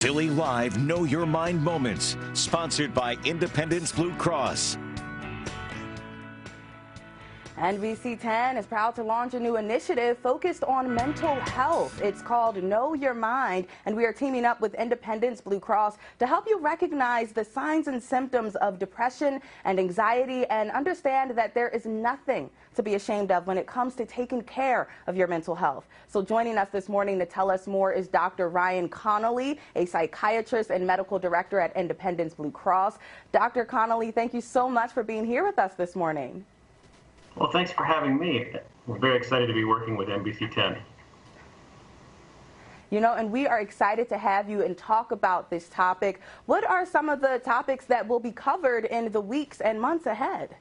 Philly Live Know Your Mind Moments, sponsored by Independence Blue Cross. NBC10 is proud to launch a new initiative focused on mental health. It's called Know Your Mind, and we are teaming up with Independence Blue Cross to help you recognize the signs and symptoms of depression and anxiety and understand that there is nothing to be ashamed of when it comes to taking care of your mental health. So joining us this morning to tell us more is Dr. Ryan Connolly, a psychiatrist and medical director at Independence Blue Cross. Dr. Connolly, thank you so much for being here with us this morning. Well, thanks for having me. We're very excited to be working with NBC10. You know, and we are excited to have you and talk about this topic. What are some of the topics that will be covered in the weeks and months ahead?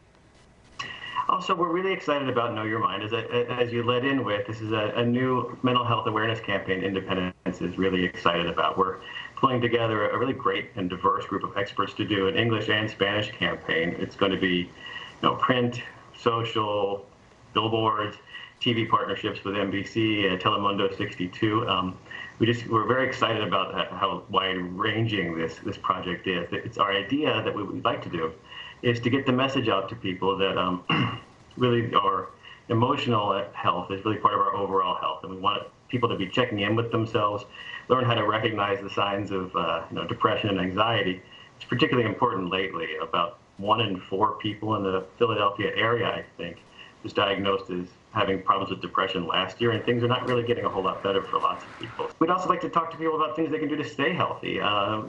Also, we're really excited about Know Your Mind. As you led in with, this is a new mental health awareness campaign Independence is really excited about. We're pulling together a really great and diverse group of experts to do an English and Spanish campaign. It's going to be, print, social, billboards, TV partnerships with NBC, Telemundo 62. We're very excited about how wide-ranging this project is. It's our idea that what we'd like to do is to get the message out to people that really our emotional health is really part of our overall health, and we want people to be checking in with themselves, learn how to recognize the signs of depression and anxiety. It's particularly important lately. About 1 in 4 people in the Philadelphia area, I think, was diagnosed as having problems with depression last year, and things are not really getting a whole lot better for lots of people. We'd also like to talk to people about things they can do to stay healthy,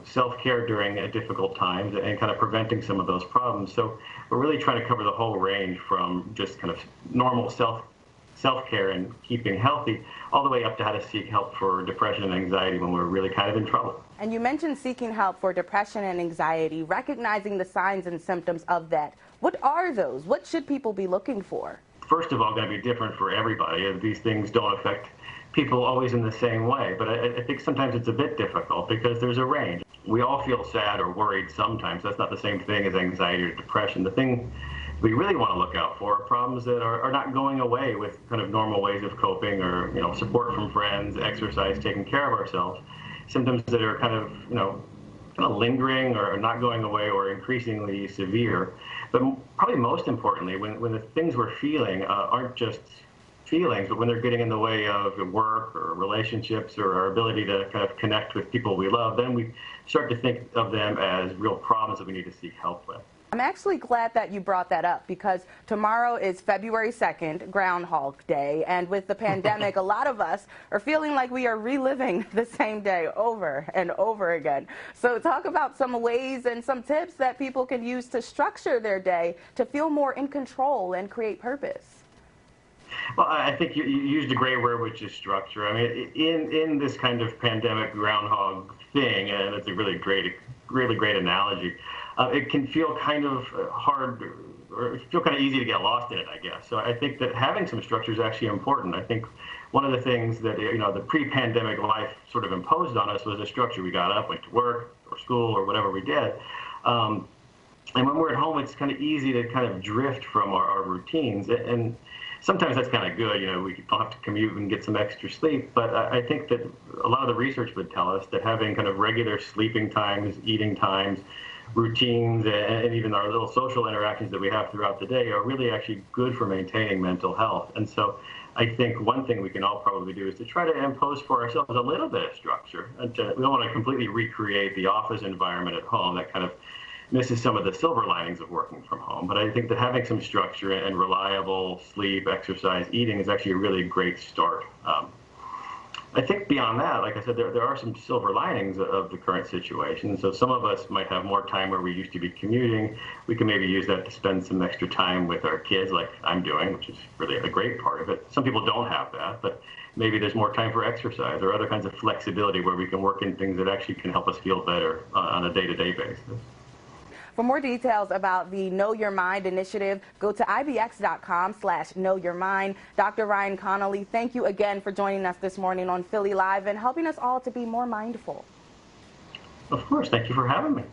self-care during difficult times, and kind of preventing some of those problems. So we're really trying to cover the whole range from just kind of normal self-care and keeping healthy, all the way up to how to seek help for depression and anxiety when we're really kind of in trouble. And you mentioned seeking help for depression and anxiety, recognizing the signs and symptoms of that. What are those? What should people be looking for? First of all, going to be different for everybody. These things don't affect people always in the same way, but I think sometimes it's a bit difficult because there's a range. We all feel sad or worried sometimes. That's not the same thing as anxiety or depression. The thing we really want to look out for are problems that are not going away with kind of normal ways of coping, or support from friends, exercise, taking care of ourselves. Symptoms that are kind of lingering or not going away or increasingly severe. But probably most importantly, when the things we're feeling aren't just feelings, but when they're getting in the way of work or relationships or our ability to kind of connect with people we love, then we start to think of them as real problems that we need to seek help with. I'm actually glad that you brought that up, because tomorrow is February 2nd, Groundhog Day, and with the pandemic, a lot of us are feeling like we are reliving the same day over and over again. So talk about some ways and some tips that people can use to structure their day to feel more in control and create purpose. Well, I think you used a great word, which is structure. I mean, in this kind of pandemic groundhog thing, and it's a really great analogy, it can feel kind of hard, or feel kind of easy to get lost in it, I guess. So I think that having some structure is actually important. I think one of the things that the pre-pandemic life sort of imposed on us was a structure. We got up, went to work or school or whatever we did. And when we're at home, it's kind of easy to kind of drift from our routines. And sometimes that's kind of good. We don't have to commute and get some extra sleep. But I think that a lot of the research would tell us that having kind of regular sleeping times, eating times, routines, and even our little social interactions that we have throughout the day are really actually good for maintaining mental health. And so I think one thing we can all probably do is to try to impose for ourselves a little bit of structure. And we don't want to completely recreate the office environment at home. That kind of misses some of the silver linings of working from home. But I think that having some structure and reliable sleep, exercise, eating is actually a really great start. I think beyond that, like I said, there are some silver linings of the current situation. So some of us might have more time where we used to be commuting. We can maybe use that to spend some extra time with our kids, like I'm doing, which is really a great part of it. Some people don't have that, but maybe there's more time for exercise or other kinds of flexibility where we can work in things that actually can help us feel better on a day-to-day basis. For more details about the Know Your Mind initiative, go to ibx.com/knowyourmind. Dr. Ryan Connolly, thank you again for joining us this morning on Philly Live and helping us all to be more mindful. Of course. Thank you for having me.